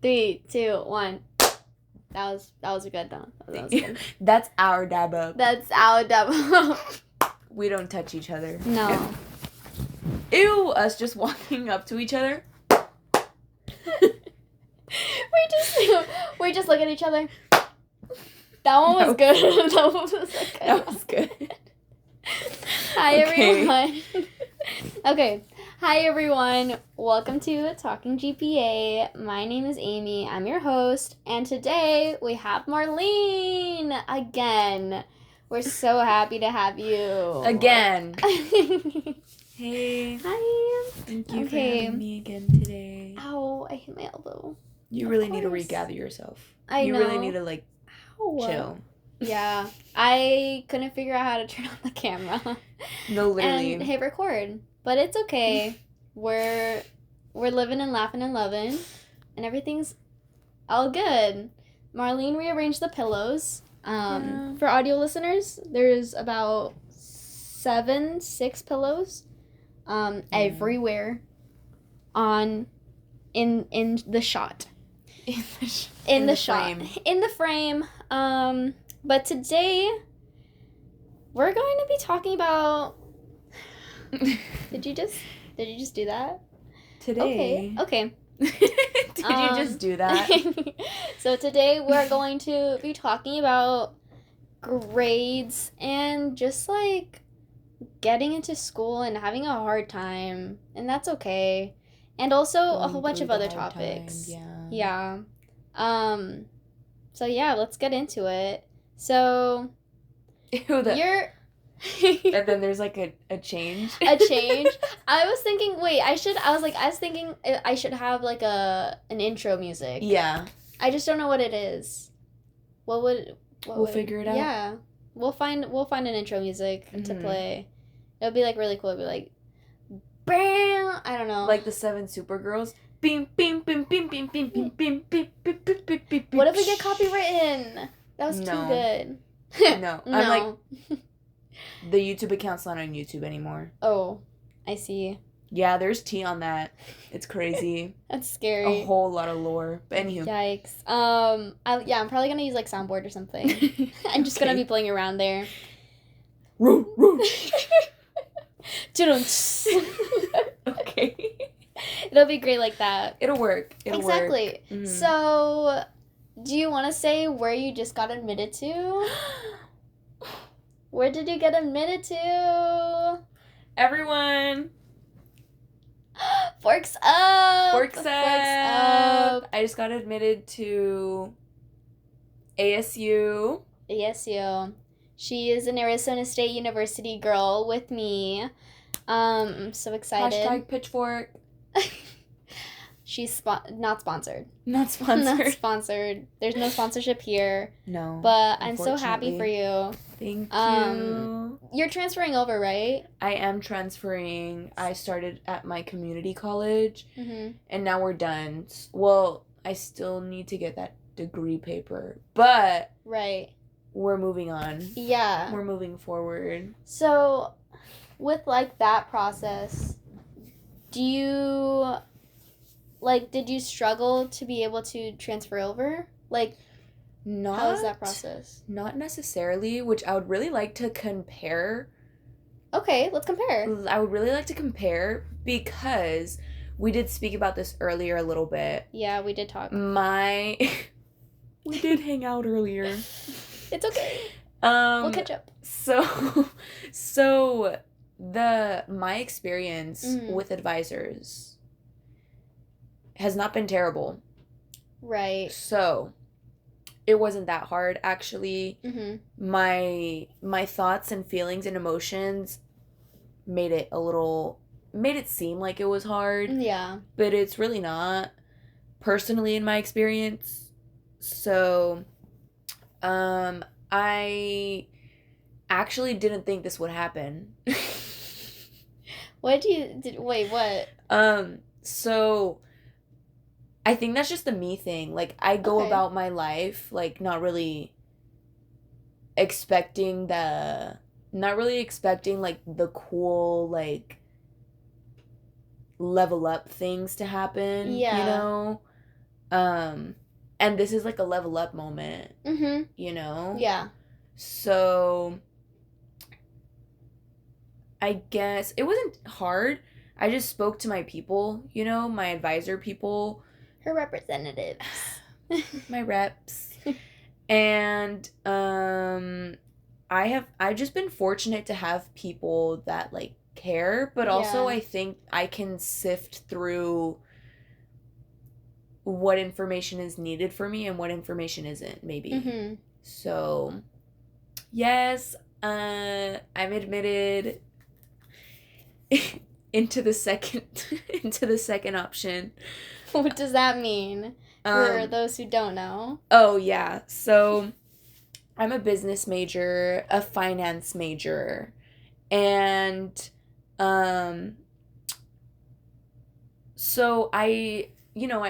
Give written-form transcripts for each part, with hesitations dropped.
3, 2, 1. That was a good one. That was good. That's our dab up. That's our dab up. We don't touch each other. No. Ew, us just walking up to each other. we just look at each other. That one was good. That one was good. That was good. Hi, everyone. Okay. Hi, everyone. Welcome to Talking GPA. My name is Amy. I'm your host. And today we have Marlene again. We're so happy to have you. Again. Hey. Hi. Thank you for having me again today. Ow, I hit my elbow. You really need to regather yourself. I know. You really need to, chill. Yeah. I couldn't figure out how to turn on the camera. No, literally. And hit record. But it's okay. We're living and laughing and loving. And everything's all good. Marlene rearranged the pillows. For audio listeners, there's about 6 pillows everywhere in the shot. In the frame. But today we're going to be talking about Did you just do that? Today. Okay. Did you just do that? So today we're going to be talking about grades and just getting into school and having a hard time, and that's okay. And also a whole bunch of other topics. Yeah. So yeah, let's get into it. So you're and then there's a change. A change. I was thinking I should have an intro music. Yeah. I just don't know what it is. We'll figure it out. Yeah. We'll find an intro music to play. It'll be really cool. It'll be bam, I don't know. Like the 7 Supergirls. Beam beam beam beam beam beam beam beam beam beam beam beam. What if we get copywritten? That was too good. No. No. I'm the YouTube account's not on YouTube anymore. Oh, I see. Yeah, there's tea on that. It's crazy. That's scary. A whole lot of lore. But anywho. Yikes. I'm probably gonna use soundboard or something. I'm just gonna be playing around there. Woo, woo. Okay. It'll be great like that. It'll work. Exactly. Mm-hmm. So, do you want to say where you just got admitted to? Where did you get admitted to? Everyone. Forks up. Forks up. I just got admitted to ASU. ASU. She is an Arizona State University girl with me. I'm so excited. Hashtag pitchfork. She's not sponsored. Not sponsored. Not sponsored. There's no sponsorship here. No. But I'm so happy for you. Thank you. You're transferring over, right? I am transferring. I started at my community college, and now we're done. Well, I still need to get that degree paper, but right. We're moving on. Yeah. We're moving forward. So, with that process, do you did you struggle to be able to transfer over? How is that process? Not necessarily, which I would really like to compare. Okay, let's compare. I would really like to compare because we did speak about this earlier a little bit. Yeah, we did talk. We did hang out earlier. It's okay. We'll catch up. So my experience with advisors has not been terrible. Right. So it wasn't that hard, actually. My thoughts and feelings and emotions made it seem like it was hard. Yeah. But it's really not, personally, in my experience. So, I actually didn't think this would happen. Wait, what? So I think that's just the me thing. I go about my life, not really expecting the cool, level up things to happen. Yeah. You know? And this is like a level up moment, you know? Yeah. So I guess it wasn't hard. I just spoke to my people, you know, my advisor people. Her representatives. My reps. And I've just been fortunate to have people that like care, but also I think I can sift through what information is needed for me and what information isn't, maybe. So yes, I'm admitted into the second option. What does that mean for those who don't know? Oh yeah, so I'm a business major, a finance major, and so I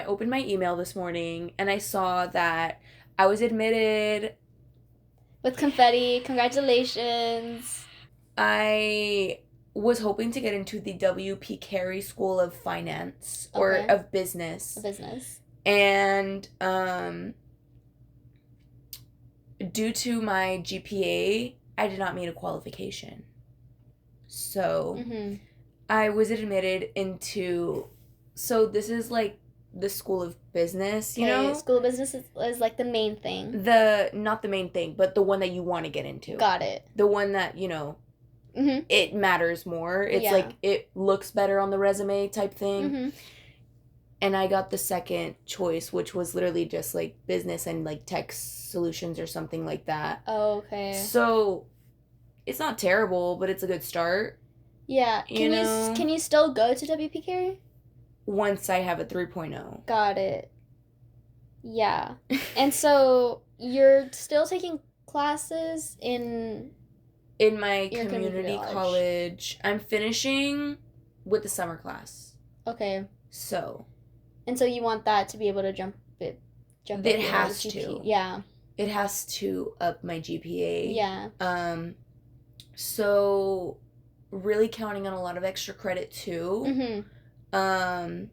opened my email this morning and I saw that I was admitted with confetti. Congratulations. I was hoping to get into the W.P. Carey School of Finance or of Business. And due to my GPA, I did not meet a qualification. So I was admitted into, so this is like the School of Business, you know? School of Business is like the main thing. Not the main thing, but the one that you want to get into. Got it. The one that, it matters more. It's like, it looks better on the resume type thing. And I got the second choice, which was literally just like business and like tech solutions or something like that. Oh, okay. So it's not terrible, but it's a good start. Yeah. Can you still go to WP Carey? Once I have a 3.0. Got it. Yeah. And so you're still taking classes in my community college. I'm finishing with the summer class. Okay. So. And so you want that to be able to jump it has to. Yeah. It has to up my GPA. Yeah. So really counting on a lot of extra credit too. And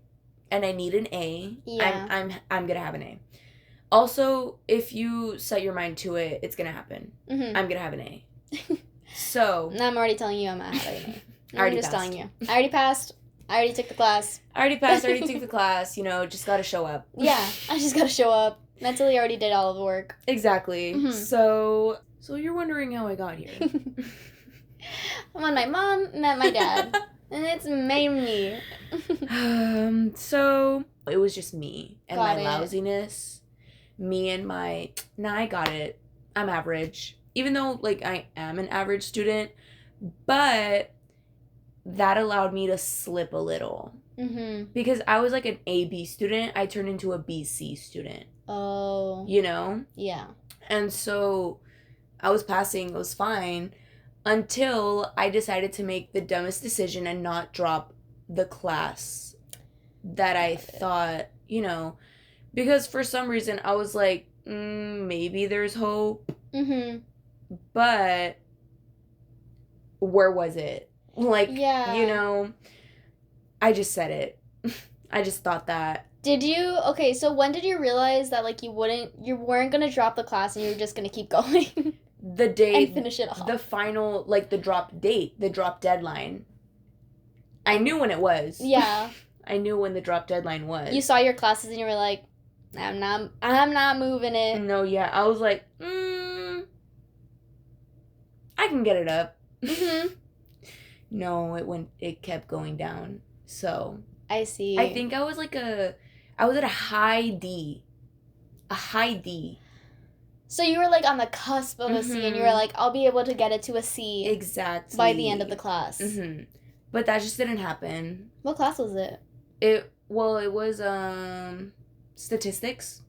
I need an A. Yeah. I'm gonna have an A. Also, if you set your mind to it, it's gonna happen. I'm gonna have an A. So I'm already telling you I'm not having an A. I'm just telling you. I already passed. I already took the class. I already took the class, just gotta show up. Yeah, I just gotta show up. Mentally, I already did all of the work. Exactly. So you're wondering how I got here. When my mom met my dad, and it's made me. So it was just me and my lousiness. Me and my... Nah, I got it. I'm average. Even though, like, I am an average student. But that allowed me to slip a little. Because I was, like, an A-B student. I turned into a B-C student. Oh. You know? Yeah. And so I was passing. It was fine. Until I decided to make the dumbest decision and not drop the class that I thought, because for some reason I was like, maybe there's hope. But where was it? Like, I just said it. I just thought that. Did you? Okay, so when did you realize that, like, you weren't going to drop the class and you were just going to keep going? The day... And finish it off. The final, like, the drop date, the drop deadline. I knew when it was. Yeah. I knew when the drop deadline was. You saw your classes and you were like, I'm not moving it. No, yeah. I was like, I can get it up. No, it kept going down. So. I see. I think I was at a high D. A high D. So you were, like, on the cusp of a C, and you were like, I'll be able to get it to a C. Exactly. By the end of the class. But that just didn't happen. What class was it? It was, statistics.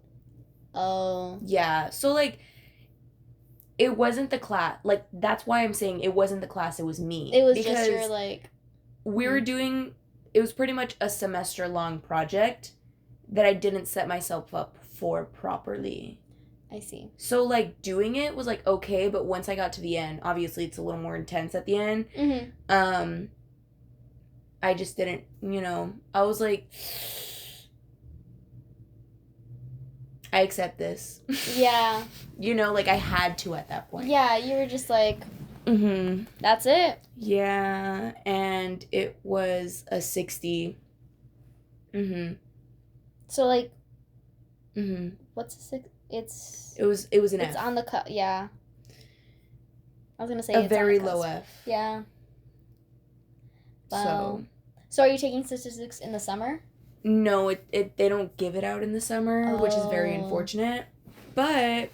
Oh. Yeah. So, like, it wasn't the class. Like, that's why I'm saying it wasn't the class, it was me. It was just your, like... We were doing... It was pretty much a semester-long project that I didn't set myself up for properly. I see. So, like, doing it was, like, okay, but once I got to the end, obviously it's a little more intense at the end. I just didn't, I was like, I accept this. Yeah. You know, like I had to at that point. Yeah, you were just like, that's it. Yeah, and it was a 60. So like, Mm-hmm. what's a six? It's It was an it's F. on the cut. Yeah. I was gonna say A it's very on the low cusp. F. Yeah. Well. So are you taking statistics in the summer? No, they don't give it out in the summer, which is very unfortunate. But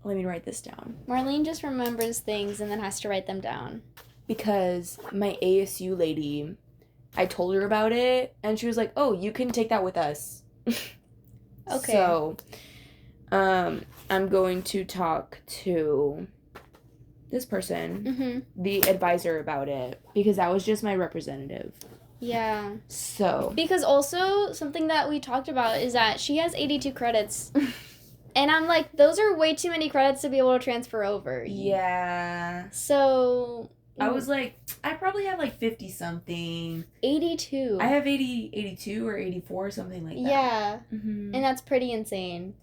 let me write this down. Marlene just remembers things and then has to write them down. Because my ASU lady, I told her about it, and she was like, "Oh, you can take that with us." Okay. So, I'm going to talk to this person, the advisor, about it, because that was just my representative. Yeah. So. Because also, something that we talked about is that she has 82 credits. And I'm like, those are way too many credits to be able to transfer over. Yeah. So. I was like, I probably have like 50 something. 82. I have 82 or 84, something like that. Yeah. And that's pretty insane.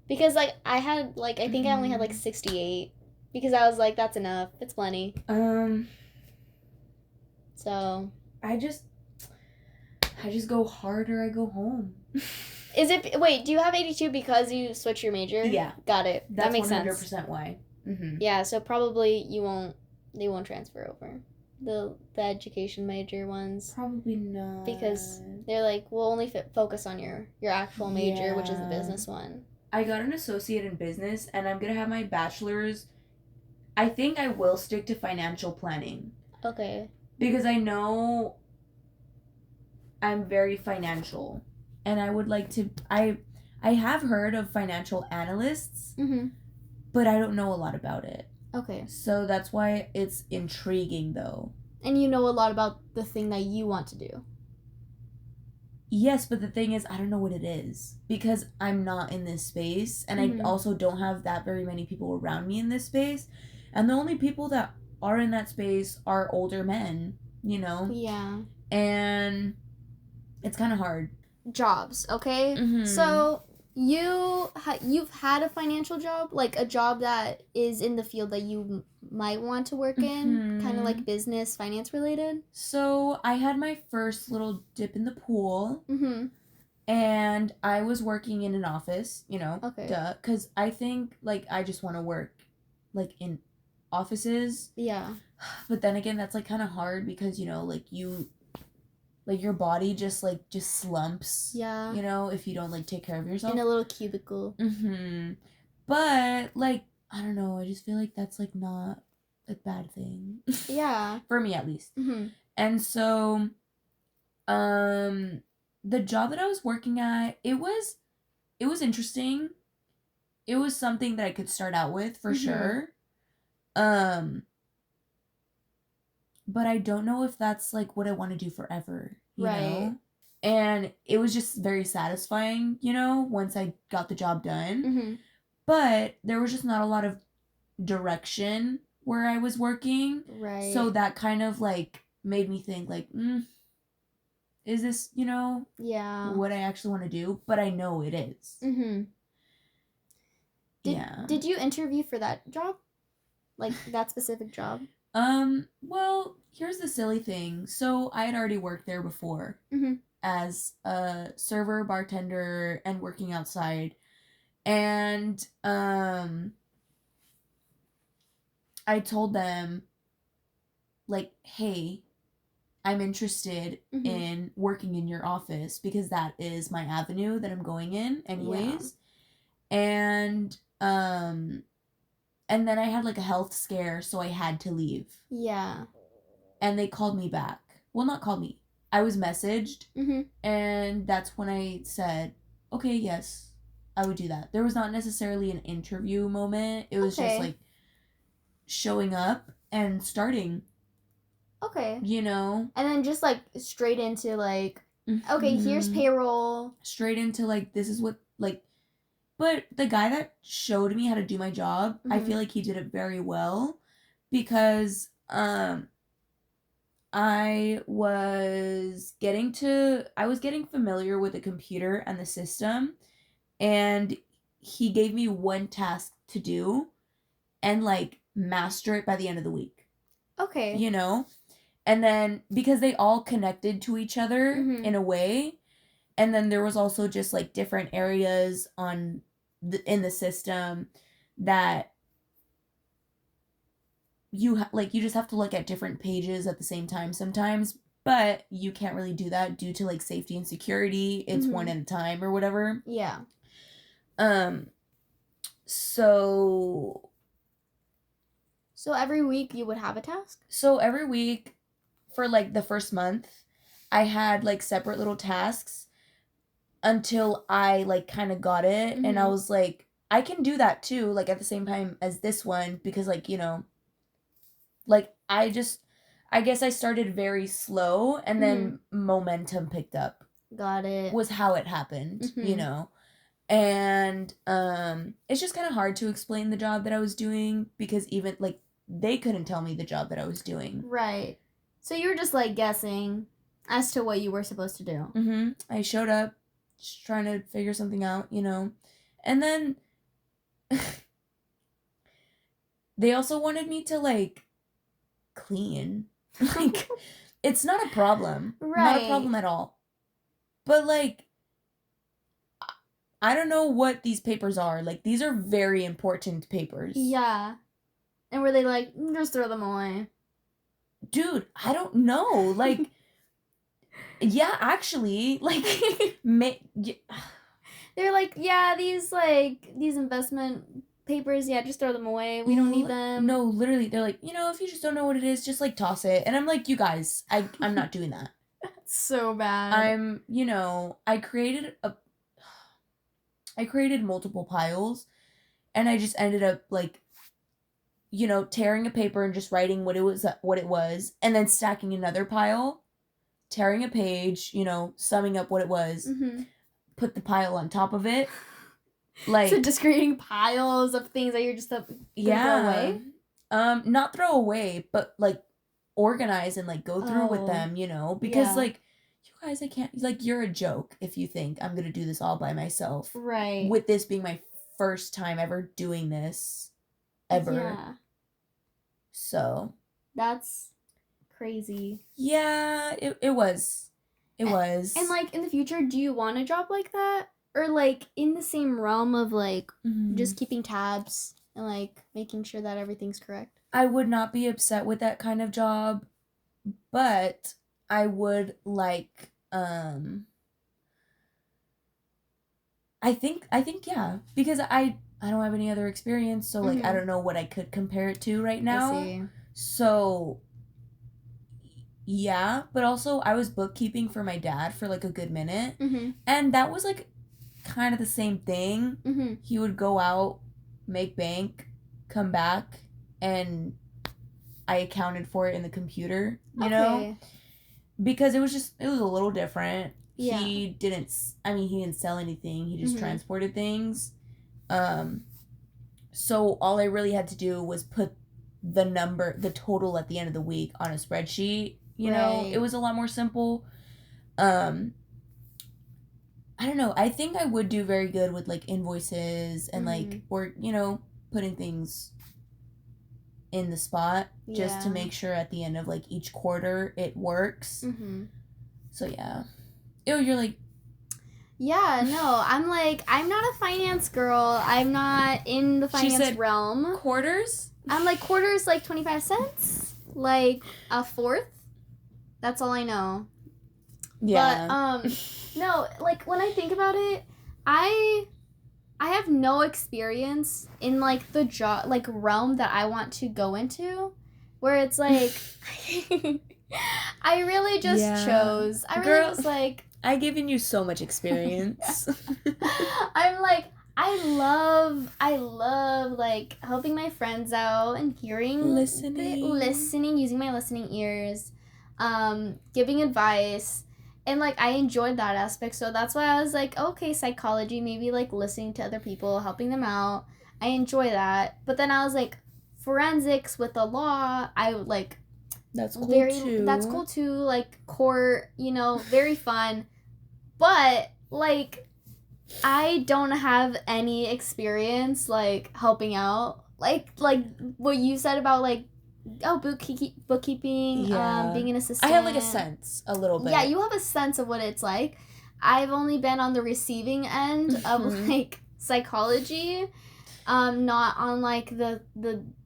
Because, like, I had, like, I think I only had, like, 68. Because I was like, that's enough. It's plenty. So. I just go hard or I go home. Wait, do you have 82 because you switch your major? Yeah. Got it. That's that makes 100% sense. why. Yeah, so probably they won't transfer over. The education major ones. Probably not. Because they're like, we'll only focus on your actual major, which is the business one. I got an associate in business, and I'm going to have my bachelor's. I think I will stick to financial planning. Okay. Because I know I'm very financial. And I would like to... I have heard of financial analysts, but I don't know a lot about it. Okay. So that's why it's intriguing, though. And you know a lot about the thing that you want to do. Yes, but the thing is, I don't know what it is. Because I'm not in this space, and I also don't have that very many people around me in this space. And the only people that are in that space are older men, you know? Yeah. And it's kind of hard. Jobs, okay? So you've had a financial job, like a job that is in the field that you might want to work in, kind of like business, finance related? So I had my first little dip in the pool. And I was working in an office, you know, duh. Because I think, like, I just want to work, like, in offices. Yeah. But then again, that's, like, kind of hard because, you know, like, your body just slumps. Yeah. You know, if you don't, like, take care of yourself. In a little cubicle. But, like, I don't know. I just feel like that's, like, not a bad thing. Yeah. For me, at least. And so, the job that I was working at, it was interesting. It was something that I could start out with for sure. But I don't know if that's like what I want to do forever, you know? And it was just very satisfying, you know, once I got the job done. But there was just not a lot of direction where I was working. Right. So that kind of like made me think like, is this, you know, what I actually want to do? But I know it is. Did you interview for that job? Like that specific job? Well, here's the silly thing. So I had already worked there before as a server, bartender, and working outside. And I told them, like, hey, I'm interested in working in your office because that is my avenue that I'm going in anyways. Yeah. And then I had like a health scare, so I had to leave. Yeah. And they called me back. Well, not called me. I was messaged, and that's when I said, okay, yes, I would do that. There was not necessarily an interview moment. It was just like showing up and starting. Okay. You know? And then just like straight into like, okay, here's payroll. Straight into like, this is what, like, but the guy that showed me how to do my job, I feel like he did it very well because I was getting familiar with the computer and the system, and he gave me one task to do and like master it by the end of the week. Okay. You know? And then because they all connected to each other in a way, and then there was also just like different areas in the system that you just have to look at different pages at the same time sometimes, but you can't really do that due to like safety and security. It's one at a time or whatever. Yeah. So every week you would have a task? So every week for like the first month, I had like separate little tasks until I like kind of got it, and I was like, I can do that too, like at the same time as this one, because like, you know, like I guess I started very slow and then momentum picked up. Got it. Was how it happened, you know. And it's just kind of hard to explain the job that I was doing because even like they couldn't tell me the job that I was doing. Right. So you were just like guessing as to what you were supposed to do. I showed up just trying to figure something out, you know. And then they also wanted me to like clean. Like it's not a problem. Right. Not a problem at all. But like I don't know what these papers are. Like these are very important papers. Yeah. And were they like, just throw them away? Dude, I don't know. Like yeah, actually, like they're like, yeah, these investment papers, yeah, just throw them away. We don't need them. No, literally, they're like, you know, if you just don't know what it is, just like toss it. And I'm like, you guys, I'm not doing that. That's so bad. I created multiple piles, and I just ended up like, you know, tearing a paper and just writing what it was, and then stacking another pile, tearing a page, you know, summing up what it was, put the pile on top of it. Like, so just creating piles of things that you're just throw away? Not throw away, but like organize and like go through with them, you know, because like you guys, I can't, like, you're a joke if you think I'm gonna do this all by myself, right? With this being my first time ever doing this ever. Yeah. So that's crazy. Yeah, it was. And like in the future, do you want a job like that? Or like in the same realm of like just keeping tabs and like making sure that everything's correct? I would not be upset with that kind of job, but I would like I think yeah, because I don't have any other experience, so like I don't know what I could compare it to right now. I see. So yeah, but also I was bookkeeping for my dad for like a good minute, and that was like kind of the same thing. He would go out, make bank, come back, and I accounted for it in the computer, you know? Because it was a little different. Yeah. He didn't sell anything. He just transported things. So all I really had to do was put the total at the end of the week on a spreadsheet. You know, it was a lot more simple. I don't know. I think I would do very good with like invoices and like, or, you know, putting things in the spot just to make sure at the end of like each quarter it works. So yeah. Ew, you're like, yeah, no, I'm not a finance girl. I'm not in the finance realm. Quarters? I'm like quarters, like 25 cents, like a fourth. That's all I know. Yeah. But no, like when I think about it, I have no experience in like the job like realm that I want to go into, where it's like I really just chose. I really was like, I've given you so much experience. I'm like, I love like helping my friends out and listening, using my listening ears, giving advice. And, like, I enjoyed that aspect, so that's why I was like, okay, psychology, maybe, like, listening to other people, helping them out. I enjoy that. But then I was like, forensics with the law, I would, like... That's cool, too. That's cool, too. Like, court, you know, very fun. But, like, I don't have any experience, like, helping out. Like what you said about, like, bookkeeping, being an assistant. I have, like, a sense, a little bit. Yeah, you have a sense of what it's like. I've only been on the receiving end of, like, psychology, not on, like, the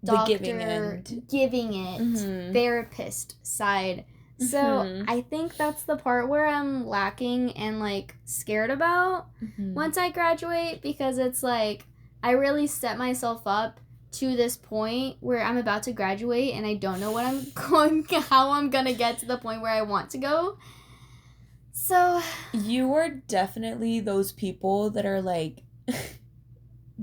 doctor giving it therapist side. So I think that's the part where I'm lacking and, like, scared about once I graduate, because it's like I really set myself up to this point where I'm about to graduate and I don't know how I'm gonna get to the point where I want to go. So you are definitely those people that are, like,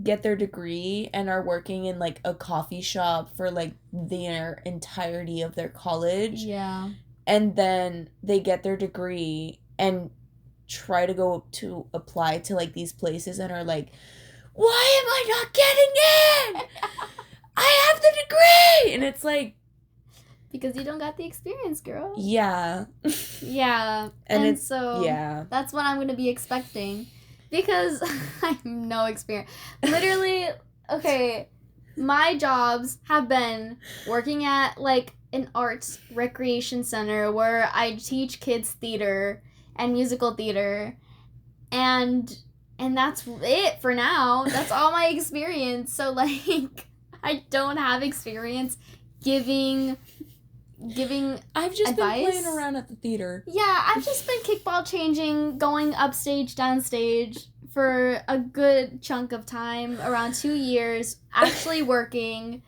get their degree and are working in, like, a coffee shop for, like, their entirety of their college. Yeah. And then they get their degree and try to go to apply to, like, these places and are like, why am I not getting in? I have the degree! And it's like, because you don't got the experience, girl. Yeah. Yeah. And so that's what I'm going to be expecting. Because I have no experience. Literally, okay, my jobs have been working at, like, an arts recreation center where I teach kids theater and musical theater, and that's it for now. That's all my experience. So, like, I don't have experience giving I've just advice. Been playing around at the theater. Yeah, I've just been kickball changing, going upstage, downstage for a good chunk of time, around 2 years, actually working.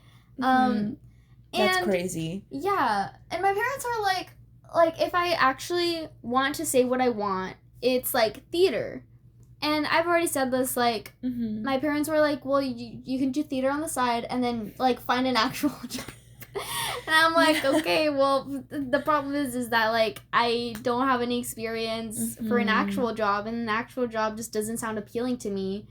That's crazy. Yeah, and my parents are like, if I actually want to say what I want, it's, like, theater. And I've already said this, like, my parents were like, well, you can do theater on the side and then, like, find an actual job. And I'm like, okay, well, the problem is that, like, I don't have any experience for an actual job, and an actual job just doesn't sound appealing to me.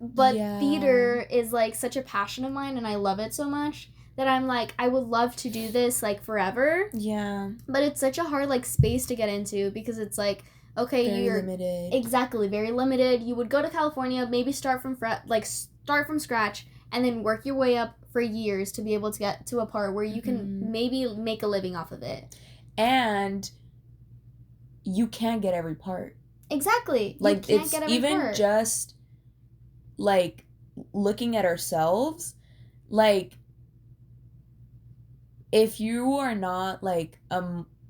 But theater is, like, such a passion of mine, and I love it so much that I'm like, I would love to do this, like, forever. Yeah. But it's such a hard, like, space to get into, because it's like, okay, you're limited. Exactly, very limited. You would go to California, maybe start from scratch, and then work your way up for years to be able to get to a part where you can maybe make a living off of it. And you can't get every part. Exactly. Like, it's even just, like, looking at ourselves, like, if you are not, like,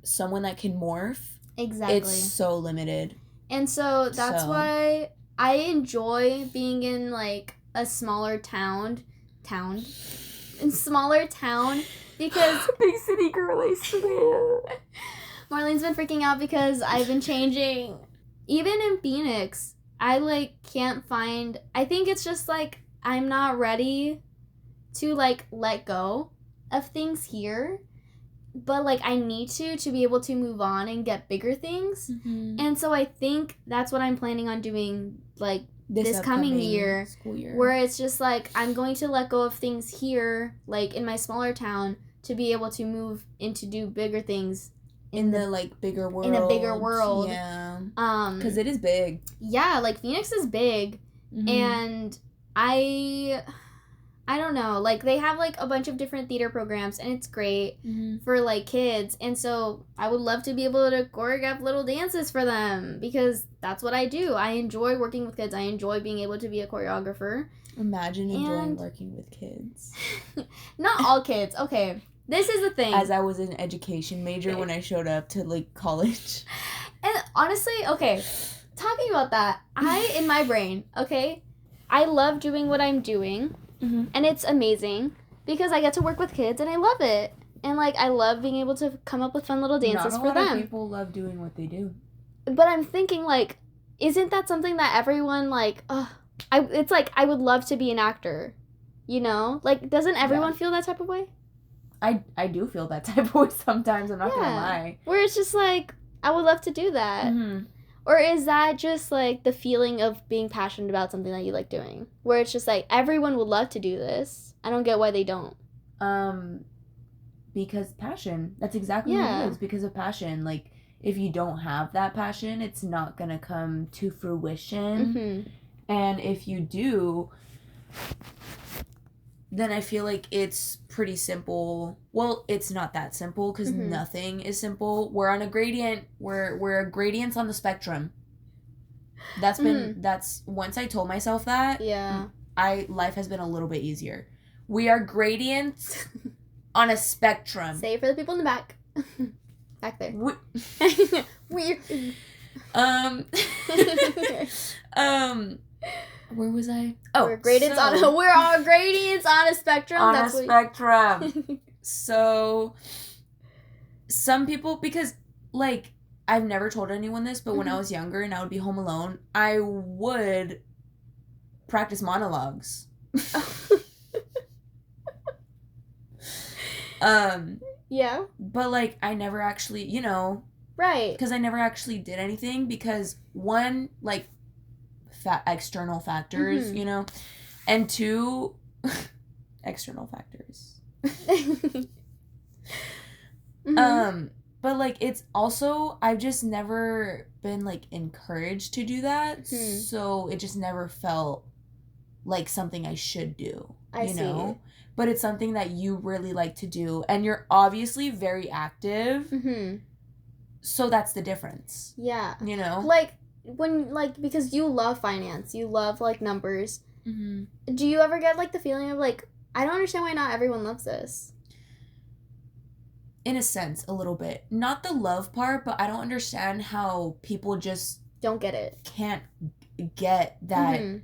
someone that can morph, exactly, it's so limited. And so that's why I enjoy being in, like, a smaller town, because big city girl, I swear. Marlene's been freaking out because I've been changing. Even in Phoenix, I, like, can't find, I think it's just, like, I'm not ready to, like, let go of things here, but, like, I need to be able to move on and get bigger things. And so I think that's what I'm planning on doing, like, this coming year, school year, where it's just, like, I'm going to let go of things here, like, in my smaller town, to be able to move into do bigger things in the, like, bigger world. In a bigger world. Yeah. Because it is big. Yeah, like, Phoenix is big, and I don't know, like, they have, like, a bunch of different theater programs, and it's great for, like, kids, and so I would love to be able to choreograph little dances for them, because that's what I do. I enjoy working with kids. I enjoy being able to be a choreographer. Imagine enjoying working with kids. Not all kids. Okay, this is the thing. As I was an education major when I showed up to, like, college. And honestly, okay, talking about that, in my brain, okay, I love doing what I'm doing. And it's amazing because I get to work with kids and I love it. And, like, I love being able to come up with fun little dances for them. Not a lot of people love doing what they do. But I'm thinking, like, isn't that something that everyone, like, it's like, I would love to be an actor, you know? Like, doesn't everyone feel that type of way? I do feel that type of way sometimes, I'm not gonna lie. Where it's just like, I would love to do that. Or is that just, like, the feeling of being passionate about something that you like doing? Where it's just like, everyone would love to do this. I don't get why they don't. Because passion. That's exactly what it is. Because of passion. Like, if you don't have that passion, it's not going to come to fruition. Mm-hmm. And if you do, then I feel like it's pretty simple. Well, it's not that simple because nothing is simple. We're on a gradient. We're gradients on the spectrum. That's once I told myself that, life has been a little bit easier. We are gradients on a spectrum. Say it for the people in the back. Back there. Weird. Where was I? Oh, we're all gradients on a spectrum. On a spectrum. So, some people, because, like, I've never told anyone this, but when I was younger and I would be home alone, I would practice monologues. Yeah. But, like, I never actually, you know. Right. Because I never actually did anything because, one, like, external factors, you know, and two, external factors. But, like, it's also, I've just never been, like, encouraged to do that, so it just never felt like something I should do, you know? But it's something that you really like to do, and you're obviously very active, so that's the difference. Yeah. You know? Like, because you love finance, you love, like, numbers, do you ever get, like, the feeling of, like, I don't understand why not everyone loves this? In a sense, a little bit. Not the love part, but I don't understand how people just... don't get it. Can't get that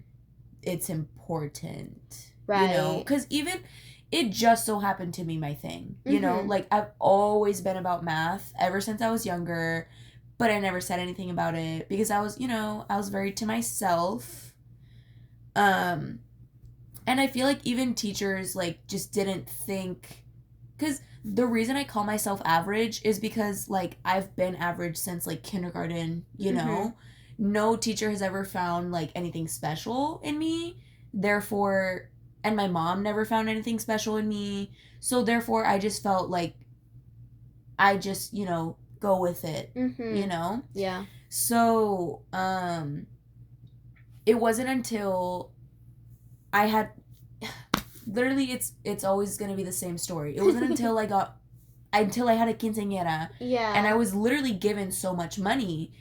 it's important. Right. You know? Because even... it just so happened to be my thing. You know? Like, I've always been about math ever since I was younger, but I never said anything about it because I was, you know, I was very to myself. And I feel like even teachers, like, just didn't think... because... the reason I call myself average is because, like, I've been average since, like, kindergarten, you know? No teacher has ever found, like, anything special in me. Therefore, and my mom never found anything special in me. So, therefore, I just felt like I just, you know, go with it, you know? Yeah. So, it wasn't until I had... literally, it's always gonna be the same story. It wasn't until I had a quinceañera. Yeah. And I was literally given so much money.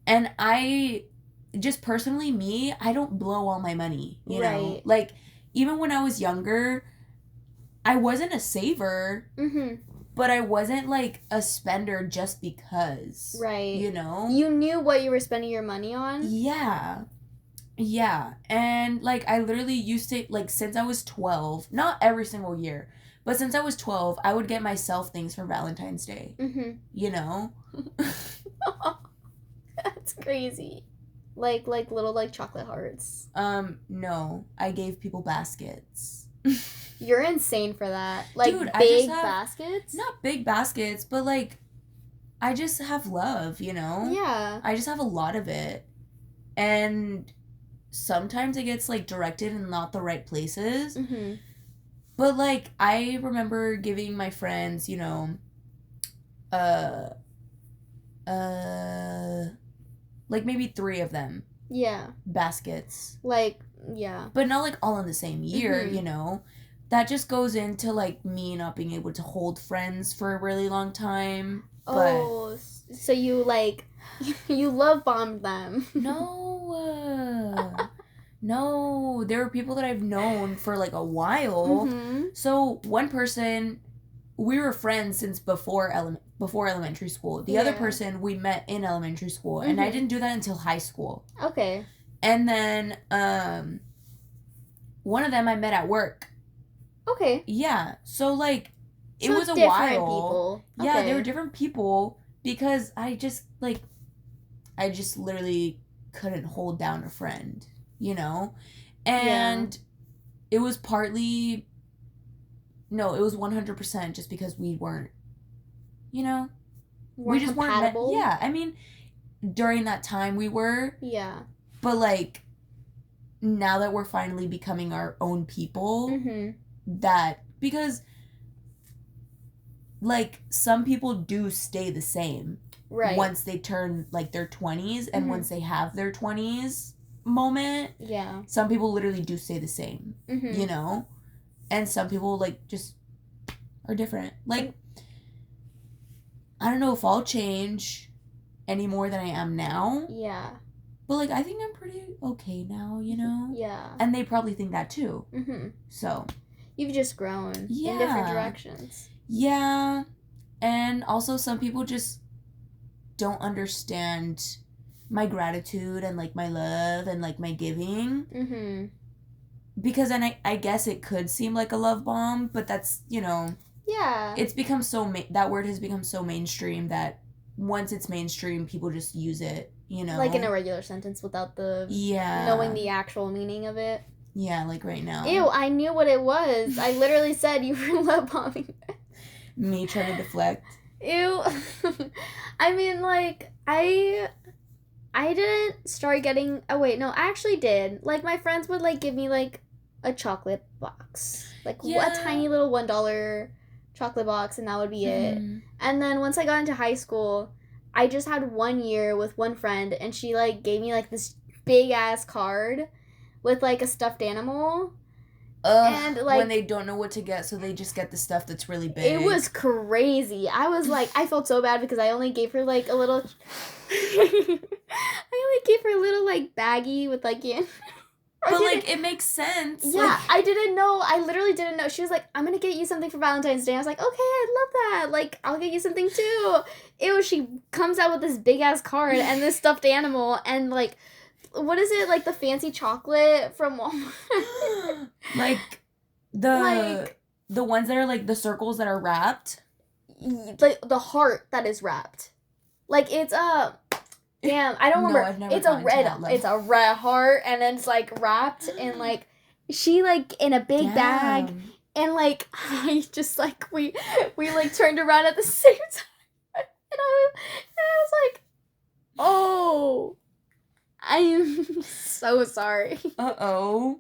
And I, just personally, me, I don't blow all my money, you know? Like, even when I was younger, I wasn't a saver. But I wasn't, like, a spender just because. Right. You know? You knew what you were spending your money on? Yeah. Yeah, and, like, I literally used to, like, since I was 12, not every single year, but since I was 12, I would get myself things for Valentine's Day, you know? That's crazy. Like little, like, chocolate hearts. No, I gave people baskets. You're insane for that. Like, dude, big baskets? Not big baskets, but, like, I just have love, you know? Yeah. I just have a lot of it, and... sometimes it gets, like, directed in not the right places. But, like, I remember giving my friends, you know, like, maybe 3 of them. Yeah. Baskets. Like, yeah. But not, like, all in the same year, you know? That just goes into, like, me not being able to hold friends for a really long time. Oh, so you, like... you love bombed them. No, there were people that I've known for, like, a while. So one person, we were friends since before elementary school. The other person we met in elementary school, and I didn't do that until high school. Okay. And then one of them I met at work. Okay. Yeah. So, like, it was a different while. People. Okay. Yeah, they were different people because I just literally couldn't hold down a friend, you know? And it was partly... no, it was 100% just because we weren't, you know? We just compatible? weren't... yeah, I mean, during that time we were. Yeah. But, like, now that we're finally becoming our own people, that... because... like, some people do stay the same. Right. Once they turn, like, their 20s and once they have their 20s moment. Yeah. Some people literally do stay the same, you know? And some people, like, just are different. Like, I don't know if I'll change any more than I am now. Yeah. But, like, I think I'm pretty okay now, you know? Yeah. And they probably think that, too. So. You've just grown in different directions. Yeah. And also some people just don't understand my gratitude and, like, my love and, like, my giving. Because then I guess it could seem like a love bomb, but that's, you know. Yeah. It's become so, that word has become so mainstream that once it's mainstream, people just use it, you know. Like in a regular sentence without the knowing the actual meaning of it. Yeah, like right now. Ew, I knew what it was. I literally said you were love bombing. Me trying to deflect. Ew. I mean, like, I didn't start getting... Oh, wait, no, I actually did. Like, my friends would, like, give me, like, a chocolate box. Like, a tiny little $1 chocolate box, and that would be it. And then once I got into high school, I just had 1 year with one friend, and she, like, gave me, like, this big-ass card with, like, a stuffed animal. And, like, when they don't know what to get, so they just get the stuff that's really big. It was crazy. I was, like, I felt so bad because I only gave her, like, a little... I only gave her a little, like, baggie with, like, But, like, it makes sense. Yeah, like... I didn't know. I literally didn't know. She was like, I'm gonna get you something for Valentine's Day. I was like, okay, I love that. Like, I'll get you something too. She comes out with this big-ass card and this stuffed animal and, like, what is it? Like, the fancy chocolate from Walmart? Like, the ones that are, like, the circles that are wrapped? Like, the heart that is wrapped. Like, it's damn, I don't remember. I've never It's a red heart, and then it's, like, wrapped in, like, she, like, in a big bag, and, like, I just, like, we like, turned around at the same time, and I was like, oh, I am so sorry. Uh-oh.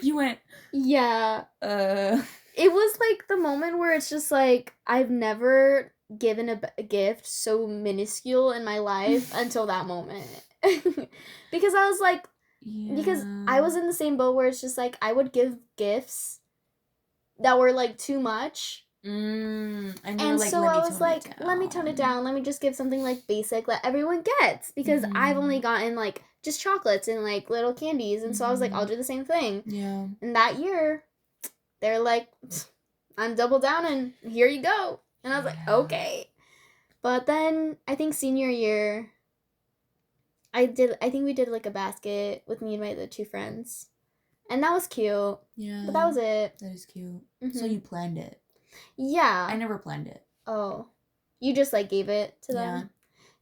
You went... Yeah. It was, like, the moment where it's just, like, I've never given a gift so minuscule in my life until that moment. Because I was, like... Yeah. Because I was in the same boat where it's just, like, I would give gifts that were, like, too much. And like, so I was like, let me tone it down. Let me just give something, like, basic that everyone gets. Because I've only gotten, like, just chocolates and, like, little candies. And so I was like, I'll do the same thing. Yeah. And that year, they're like, I'm double down and here you go. And I was like, okay. But then, I think senior year, I think we did, like, a basket with me and my other two friends. And that was cute. Yeah. But that was it. That is cute. So you planned it. Yeah. I never planned it. Oh. You just, like, gave it to them?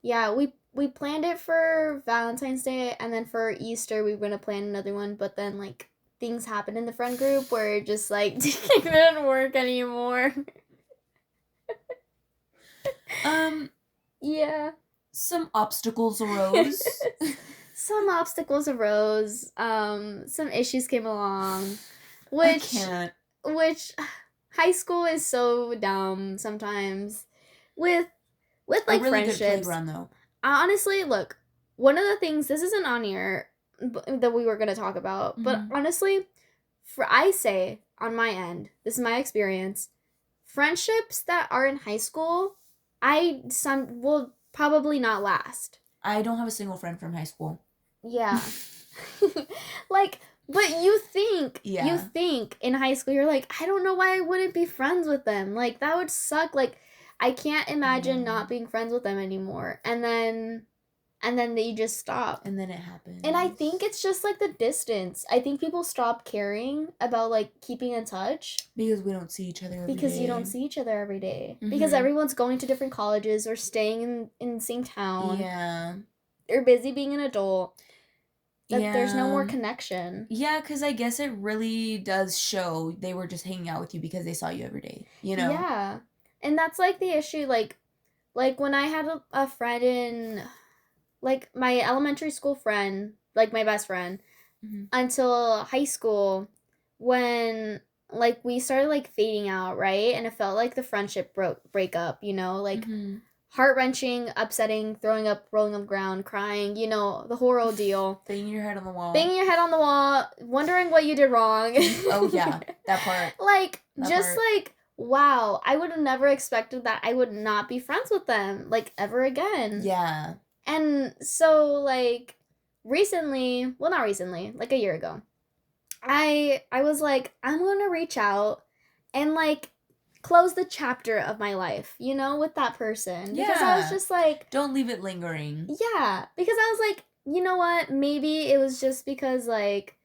Yeah, we planned it for Valentine's Day, and then for Easter, we were going to plan another one, but then, like, things happened in the friend group where it just, like, didn't work anymore. Yeah. Some obstacles arose. Some issues came along, which high school is so dumb sometimes with like a really friendships. Good playground, though. Honestly, look, one of the things, this isn't on here that we were going to talk about, but honestly, I say on my end, this is my experience, friendships that are in high school, will probably not last. I don't have a single friend from high school. Yeah. Like, but you think in high school, you're like, I don't know why I wouldn't be friends with them. Like, that would suck. Like, I can't imagine not being friends with them anymore. And then they just stop. And then it happens. And I think it's just, like, the distance. I think people stop caring about, like, keeping in touch. Because we don't see each other every day. Because you don't see each other every day. Because everyone's going to different colleges or staying in the same town. Yeah. They're busy being an adult. There's no more connection. Yeah, because I guess it really does show they were just hanging out with you because they saw you every day, you know? Yeah. And that's, like, the issue, like when I had a friend in, like, my elementary school friend, like, my best friend, until high school, when, like, we started, like, fading out, right? And it felt like the friendship break up, you know? Like, heart-wrenching, upsetting, throwing up, rolling on the ground, crying, you know, the whole ordeal. Banging your head on the wall. Banging your head on the wall, wondering what you did wrong. Oh, yeah. That part. Like, That just part. like, wow, I would have never expected that I would not be friends with them, like, ever again. Yeah. And so, like, recently, well, not recently, like a year ago, I was like, I'm gonna reach out and, like, close the chapter of my life, you know, with that person. Because I was just like... Don't leave it lingering. Yeah, because I was like, you know what, maybe it was just because, like...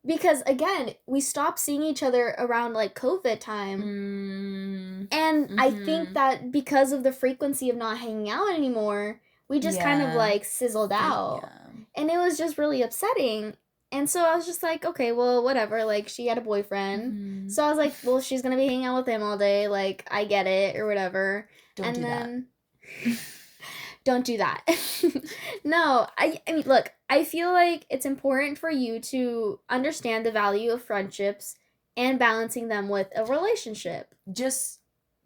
Because, again, we stopped seeing each other around, like, COVID time. And I think that because of the frequency of not hanging out anymore, we just kind of, like, sizzled out. Yeah. And it was just really upsetting. And so I was just like, okay, well, whatever. Like, she had a boyfriend. So I was like, well, she's going to be hanging out with him all day. Like, I get it or whatever. Don't do that. Don't do that. No, I mean, look, I feel like it's important for you to understand the value of friendships and balancing them with a relationship. Just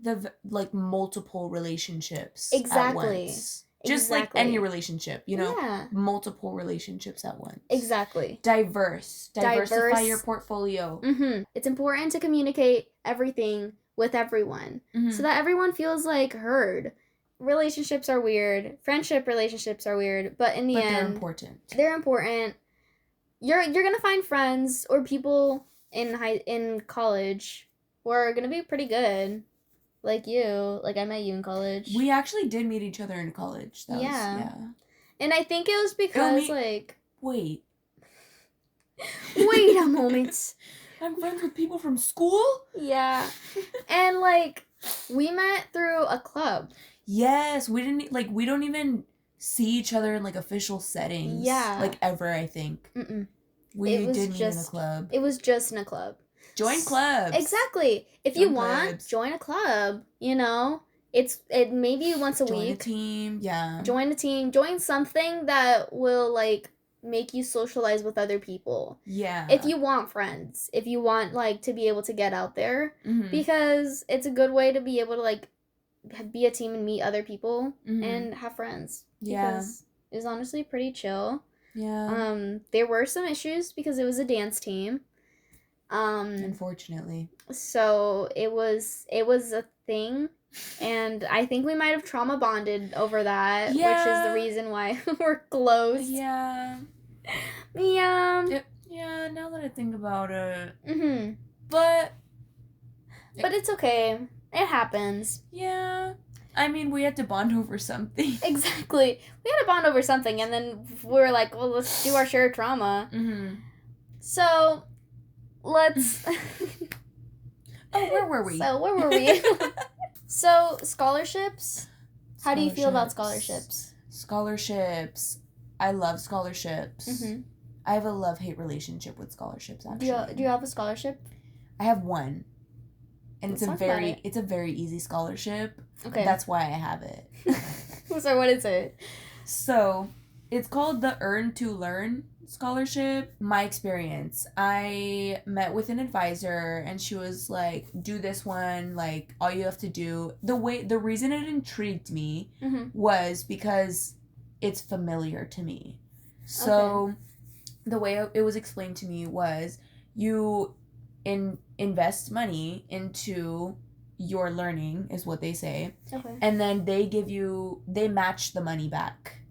like multiple relationships Exactly. At once. Just like any relationship, you know? Yeah. Multiple relationships at once. Exactly. Diversify your portfolio. It's important to communicate everything with everyone so that everyone feels like heard. Relationships are weird. Friendship relationships are weird, but in the end, they're important. They're important. You're gonna find friends or people in college who are gonna be pretty good, like you. Like I met you in college. We actually did meet each other in college. Yeah. And I think it was because Wait a moment. I'm friends with people from school? Yeah. And like we met through a club. Yes, we don't even see each other in like official settings. Yeah. Like ever, I think. We did meet in a club. It was just in a club. Join clubs. Exactly. If you want, join a club. You know, it maybe once a week. Join a team. Yeah. Join a team. Join something that will like make you socialize with other people. Yeah. If you want friends, if you want like to be able to get out there, because it's a good way to be able to like be a team and meet other people and have friends. Yeah. Because it was honestly pretty chill. Yeah. There were some issues because it was a dance team. Unfortunately. So it was a thing, and I think we might have trauma bonded over that, which is the reason why we're close. Yeah. Yeah. Yeah, now that I think about it. But it's okay. It happens. Yeah. I mean, we had to bond over something. Exactly. We had to bond over something, and then we were like, well, let's do our shared trauma. So, let's... where were we? So, scholarships? How do you feel about scholarships? Scholarships. I love scholarships. I have a love-hate relationship with scholarships, actually. Do you have a scholarship? I have one. And Let's it's a very easy scholarship. Okay. That's why I have it. So what is it? So, it's called the Earn to Learn scholarship. My experience. I met with an advisor and she was like, do this one, like all you have to do. The reason it intrigued me was because it's familiar to me. So, the way it was explained to me was you invest money into your learning is what they say. And then they match the money back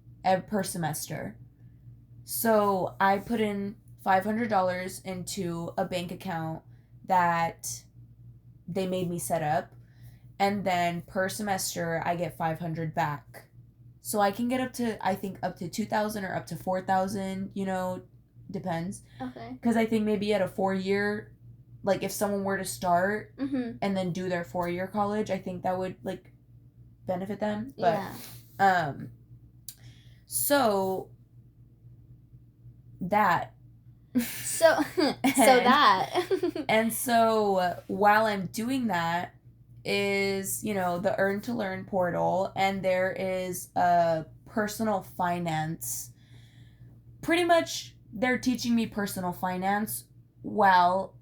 per semester. So I put in $500 into a bank account that they made me set up, and then per semester I get $500 back. So I can get up to $2,000 or up to $4,000, you know, depends. Because I think maybe at a 4-year, like if someone were to start and then do their 4-year college, I think that would like benefit them. But so that. And so while I'm doing that is, you know, the Earn to Learn portal, and there is a personal finance. Pretty much they're teaching me personal finance while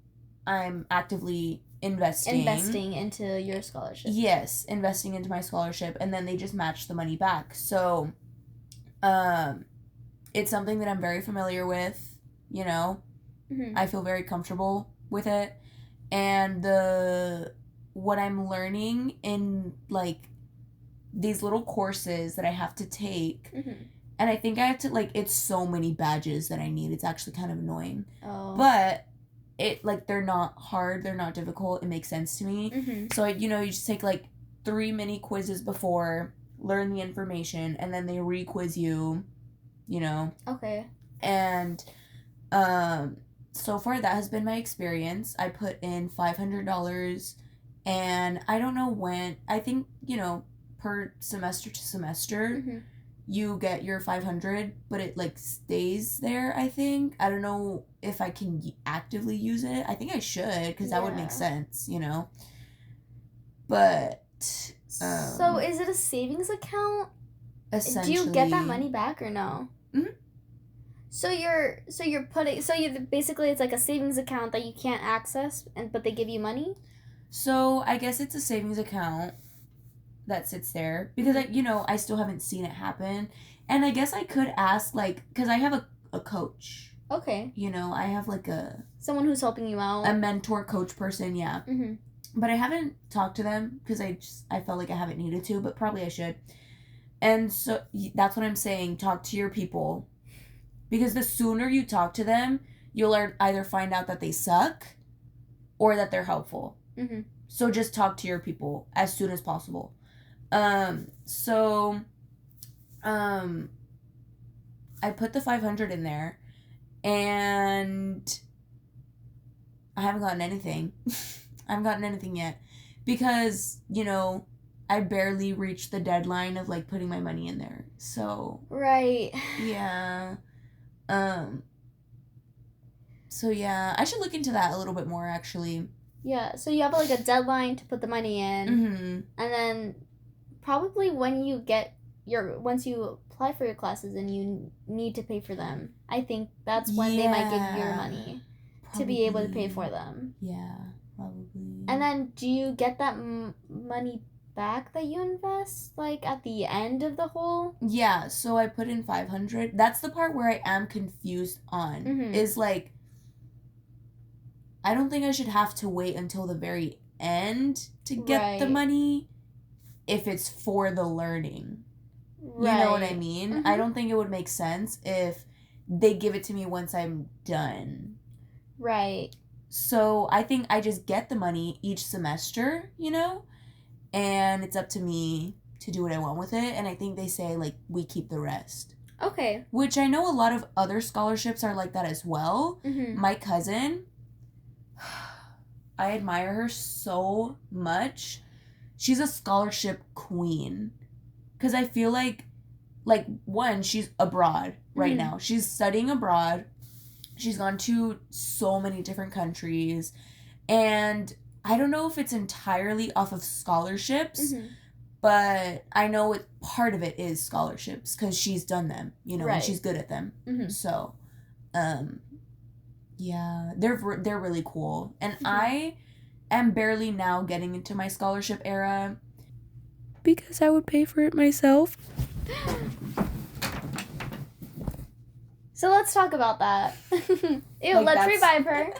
I'm actively investing into your scholarship. Yes, investing into my scholarship, and then they just match the money back. So, it's something that I'm very familiar with, you know. Mm-hmm. I feel very comfortable with it. And what I'm learning in, like, these little courses that I have to take, mm-hmm. and I think I have to, like, it's so many badges that I need. It's actually kind of annoying. Oh. But it, like, they're not hard, they're not difficult, it makes sense to me. Mm-hmm. So, you know, you just take, like, 3 mini quizzes before, learn the information, and then they re-quiz you, you know. Okay. And, so far that has been my experience. I put in $500, and I don't know when, I think, you know, per semester to semester, mm-hmm. you get your 500, but it, like, stays there, I think. I don't know if I can actively use it. I think I should, because that would make sense, you know. But, so is it a savings account? Essentially. Do you get that money back or no? Mm-hmm. So basically it's like a savings account that you can't access, but they give you money? So I guess it's a savings account that sits there, because mm-hmm. you know, I still haven't seen it happen. And I guess I could ask, like, because I have a coach. Okay. You know, I have, like, someone who's helping you out. A mentor coach person, yeah. Mm-hmm. But I haven't talked to them because I felt like I haven't needed to, but probably I should. And so that's what I'm saying. Talk to your people. Because the sooner you talk to them, you'll either find out that they suck or that they're helpful. Mm-hmm. So just talk to your people as soon as possible. I put the 500 in there, and I haven't gotten anything. I haven't gotten anything yet, because, you know, I barely reached the deadline of, like, putting my money in there. So right. Yeah. So yeah, I should look into that a little bit more, actually. Yeah, so you have, like, a deadline to put the money in, mm-hmm. and then probably when you once you apply for your classes and you need to pay for them, I think that's when they might give you your money to be able to pay for them. Yeah, probably. And then do you get that money back that you invest, like, at the end of the whole? Yeah, so I put in 500. That's the part where I am confused on. Mm-hmm. Is, like, I don't think I should have to wait until the very end to get the money if it's for the learning. Right. You know what I mean? Mm-hmm. I don't think it would make sense if they give it to me once I'm done. Right. So I think I just get the money each semester, you know? And it's up to me to do what I want with it. And I think they say, like, we keep the rest. Okay. Which I know a lot of other scholarships are like that as well. Mm-hmm. My cousin, I admire her so much. She's a scholarship queen. Because I feel like, one, she's abroad right mm-hmm. now. She's studying abroad. She's gone to so many different countries. And I don't know if it's entirely off of scholarships, mm-hmm. but I know part of it is scholarships because she's done them, you know, and she's good at them. Mm-hmm. So, yeah, they're really cool. And mm-hmm. I am barely now getting into my scholarship era because I would pay for it myself. So let's talk about that. Ew, let's revive her.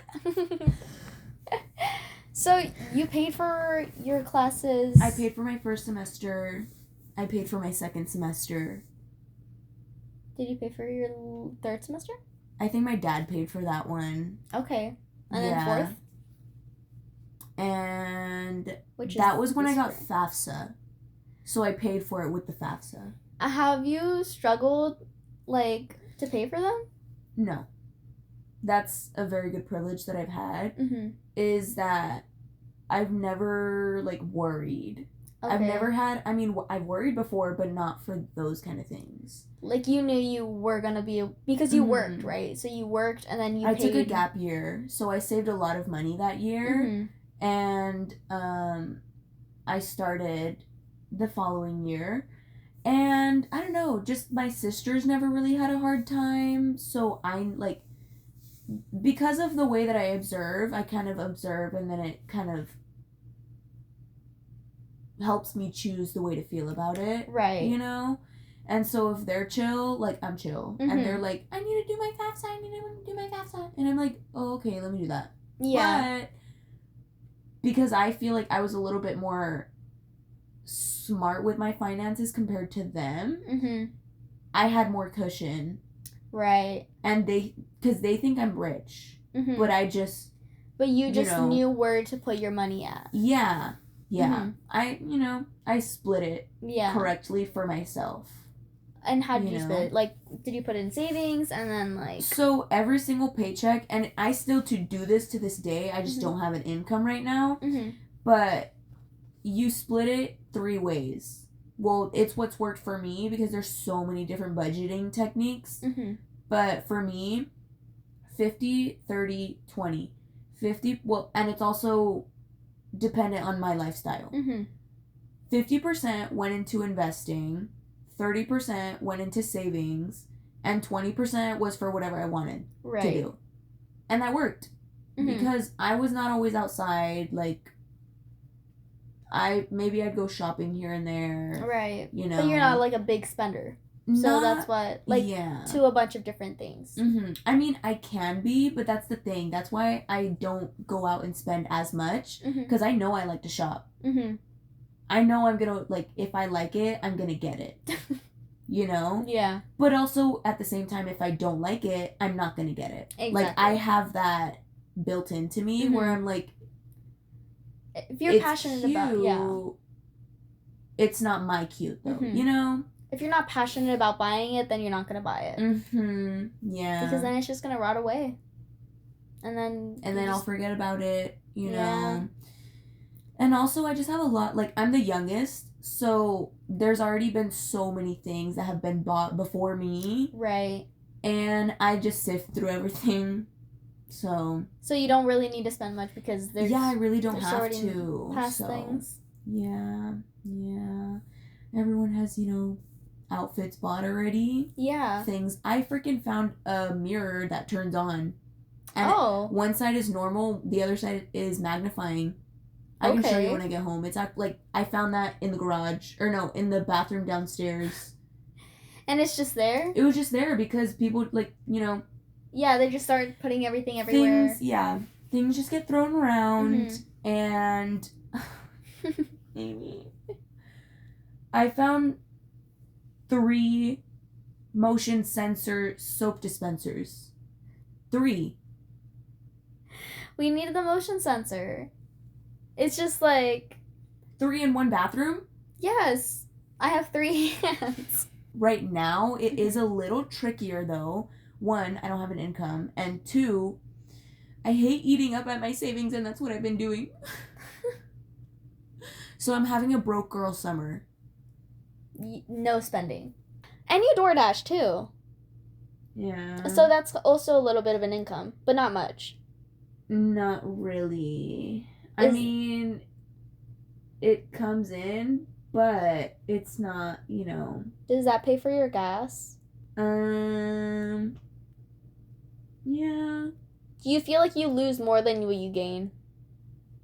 So you paid for your classes? I paid for my first semester. I paid for my second semester. Did you pay for your third semester? I think my dad paid for that one. Okay. And then fourth? And that was when I got FAFSA. So I paid for it with the FAFSA. Have you struggled, like, to pay for them? No. That's a very good privilege that I've had. Mm-hmm. Is that I've never, like, worried. Okay. I've never had, I mean, I've worried before, but not for those kind of things. Like, you knew you were going to be, because you worked, right? So you worked and then you paid. I took a gap year, so I saved a lot of money that year. Mm-hmm. And I started the following year. And I don't know, just my sisters never really had a hard time. So I, like, because of the way that I observe, I kind of observe and then it kind of helps me choose the way to feel about it. Right. You know? And so if they're chill, like, I'm chill. Mm-hmm. And they're like, I need to do my FAFSA, I need to do my FAFSA. And I'm like, oh, okay, let me do that. Yeah. But because I feel like I was a little bit more smart with my finances compared to them, mm-hmm. I had more cushion. Right. And because they think I'm rich. Mm-hmm. But I just... But you just knew where to put your money at. Yeah. Yeah. Mm-hmm. I split it correctly for myself. And how did you split it? Like, did you put it in savings and then, like... So, every single paycheck, and I still do this to this day, I just don't have an income right now, but you split it 3 ways. Well, it's what's worked for me because there's so many different budgeting techniques, but for me, 50, 30, 20. 50, well, and it's also dependent on my lifestyle. 50% went into investing, 30% went into savings, and 20% was for whatever I wanted to do. And that worked. Because I was not always outside, like, maybe I'd go shopping here and there. Right. You know. But you're not, like, a big spender. So that's what, like, to a bunch of different things. I mean, I can be, but that's the thing. That's why I don't go out and spend as much. Because I know I like to shop. I know I'm gonna, like, if I like it, I'm gonna get it. You know? Yeah. But also, at the same time, if I don't like it, I'm not gonna get it. Exactly. Like, I have that built into me where I'm like... If you're passionate about... It's not my cute, though. You know? If you're not passionate about buying it, then you're not gonna buy it. Yeah. Because then it's just gonna rot away. And then I'll forget about it, you know? And also, I just have a lot, like, I'm the youngest, so there's already been so many things that have been bought before me. Right. And I just sift through everything, so... So you don't really need to spend much because there's... Yeah, I really don't have to. Past things. Yeah. Everyone has, outfits bought already. Yeah. Things. I freaking found a mirror that turns on. And one side is normal, the other side is magnifying. I can show you when I get home. It's like I found that in the garage. Or no, in the bathroom downstairs. And it's just there? It was just there because people, like, Yeah, they just start putting everything everywhere. Things just get thrown around. And... Amy. I found 3 motion sensor soap dispensers. 3. We needed the motion sensor. It's just like... 3 in one bathroom? Yes. I have 3 hands. Right now, it is a little trickier, though. 1, I don't have an income. And 2, I hate eating up at my savings, and that's what I've been doing. So I'm having a broke girl summer. No spending. And you DoorDash, too. Yeah. So that's also a little bit of an income, but not much. Not really. I mean, it comes in, but it's not, Does that pay for your gas? Yeah. Do you feel like you lose more than what you gain?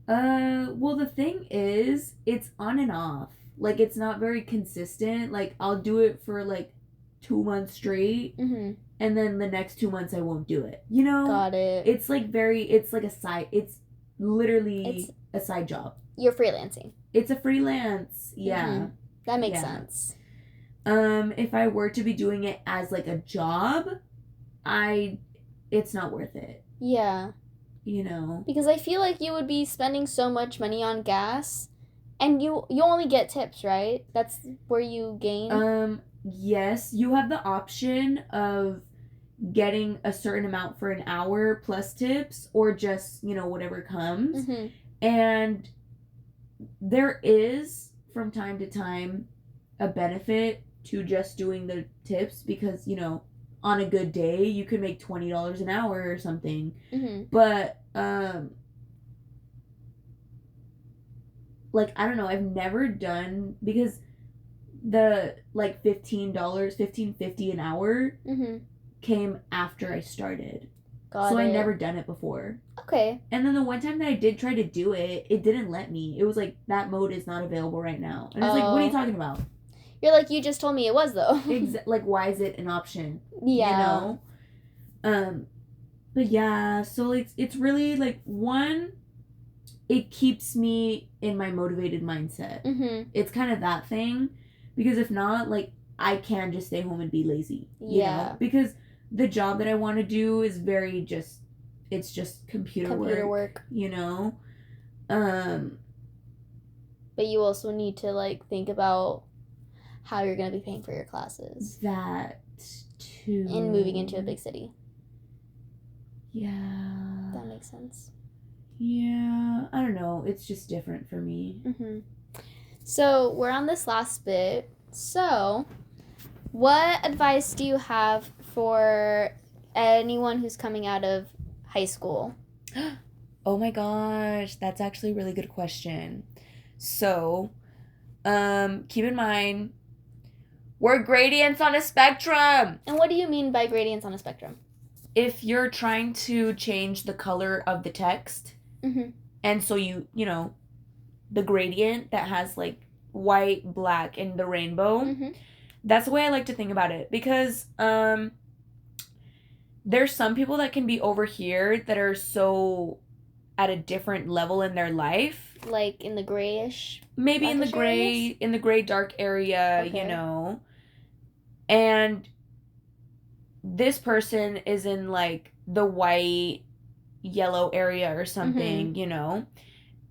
Well, the thing is, it's on and off. Like, it's not very consistent. Like, I'll do it for, like, 2 months straight, and then the next 2 months I won't do it. Got it. It's, like, it's, like, it's literally a side job. You're freelancing. It's a freelance, yeah. That makes sense. If I were to be doing it as, like, a job, it's not worth it. Yeah. Because I feel like you would be spending so much money on gas, and you only get tips, right? That's where you gain? Yes. You have the option of getting a certain amount for an hour plus tips, or just, whatever comes. And there is, from time to time, a benefit to just doing the tips because, on a good day, you could make $20 an hour or something. But, like, I don't know, I've never done, because the, like, $15.50 an hour came after I started. So I never done it before. Okay. And then the one time that I did try to do it, it didn't let me. It was like, that mode is not available right now. And it's like, what are you talking about? You're like, you just told me it was, though. Like, why is it an option? Yeah. You know? But yeah, so it's really, like, one, it keeps me in my motivated mindset. Mm-hmm. It's kind of that thing. Because if not, like, I can just stay home and be lazy. You know? Because the job that I want to do is very it's just computer work. You know? But you also need to, like, think about how you're going to be paying for your classes. That, too. And moving into a big city. Yeah. That makes sense. Yeah. I don't know. It's just different for me. Mm-hmm. So, we're on this last bit. So, what advice do you have for anyone who's coming out of high school? Oh my gosh. That's actually a really good question. So, keep in mind, we're gradients on a spectrum. And what do you mean by gradients on a spectrum? If you're trying to change the color of the text, and so you know, the gradient that has like white, black, and the rainbow, that's the way I like to think about it. Because there's some people that can be over here that are so at a different level in their life. Like in the grayish? Maybe in the gray, dark area, you know. And this person is in like the white, yellow area or something, you know.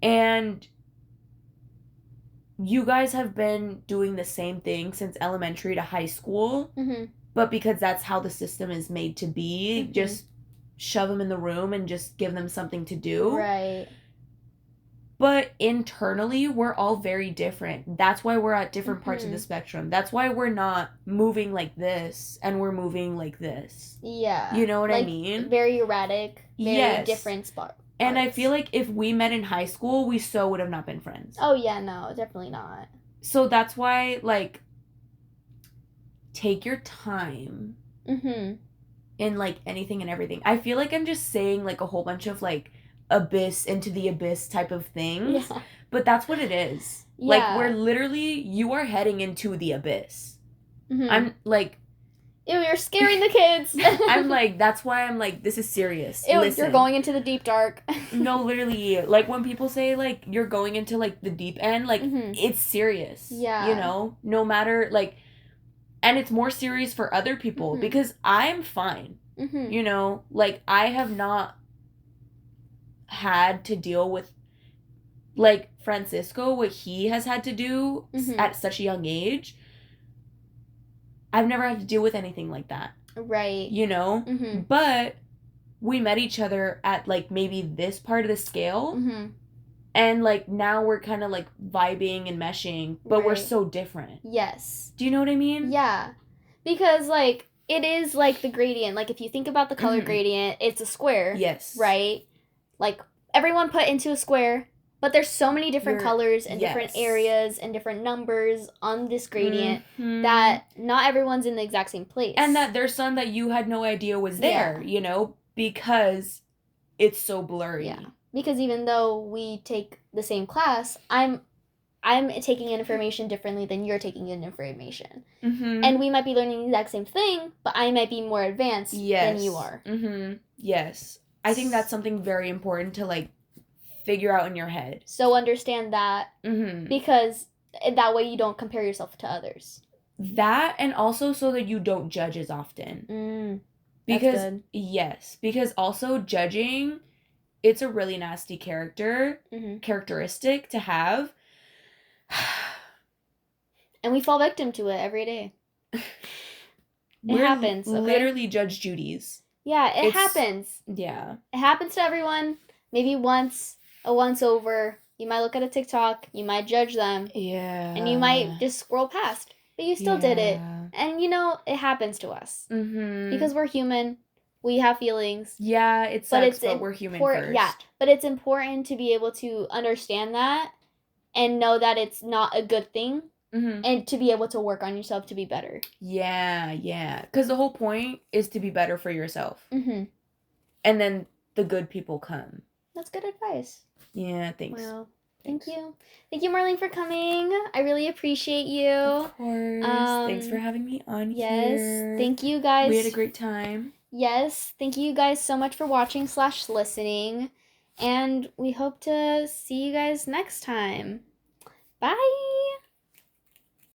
And you guys have been doing the same thing since elementary to high school. But because that's how the system is made to be, just shove them in the room and just give them something to do. Right. But internally, we're all very different. That's why we're at different parts of the spectrum. That's why we're not moving like this and we're moving like this. Yeah. You know what I mean? Very erratic, very different spot. And I feel like if we met in high school, we so would have not been friends. Oh, yeah, no, definitely not. So that's why, like, take your time in, like, anything and everything. I feel like I'm just saying, like, a whole bunch of, like, abyss into the abyss type of things. Yeah. But that's what it is. Yeah. Like, we're literally, you are heading into the abyss. I'm, like... Ew, you're scaring the kids. I'm like, that's why I'm like, this is serious. Ew, listen. You're going into the deep dark. No, literally. Like, when people say, like, you're going into, like, the deep end, like, it's serious. Yeah. You know? No matter, like... And it's more serious for other people because I'm fine. You know? Like, I have not had to deal with, like, Francisco, what he has had to do at such a young age. I've never had to deal with anything like that. Right. You know? But we met each other at, like, maybe this part of the scale. And, like, now we're kind of, like, vibing and meshing, but we're so different. Yes. Do you know what I mean? Yeah. Because, like, it is, like, the gradient. Like, if you think about the color gradient, it's a square. Yes. Right? Like, everyone put into a square, but there's so many different colors and different areas and different numbers on this gradient that not everyone's in the exact same place. And that there's some that you had no idea was there, you know, because it's so blurry. Yeah. Because even though we take the same class, I'm taking in information differently than you're taking in information. And we might be learning the exact same thing, but I might be more advanced than you are. Yes. I think that's something very important to, like, figure out in your head. So understand that because that way you don't compare yourself to others. That, and also so that you don't judge as often. Because, that's good. Yes. Because also judging, it's a really nasty characteristic to have. And we fall victim to it every day. It happens. Okay? Literally Judge Judy's. Yeah, it happens. Yeah. It happens to everyone. Maybe once, a once over. You might look at a TikTok. You might judge them. Yeah. And you might just scroll past. But you still did it. And, you know, it happens to us. Because we're human. We have feelings. Yeah, it sucks, but we're human first. Yeah, but it's important to be able to understand that and know that it's not a good thing and to be able to work on yourself to be better. Yeah. Because the whole point is to be better for yourself. and then the good people come. That's good advice. Yeah, thanks. Well, Thanks. Thank you, Marlene, for coming. I really appreciate you. Of course. Thanks for having me on yes, here. Thank you guys. We had a great time. Yes, thank you guys so much for watching / listening. And we hope to see you guys next time. Bye!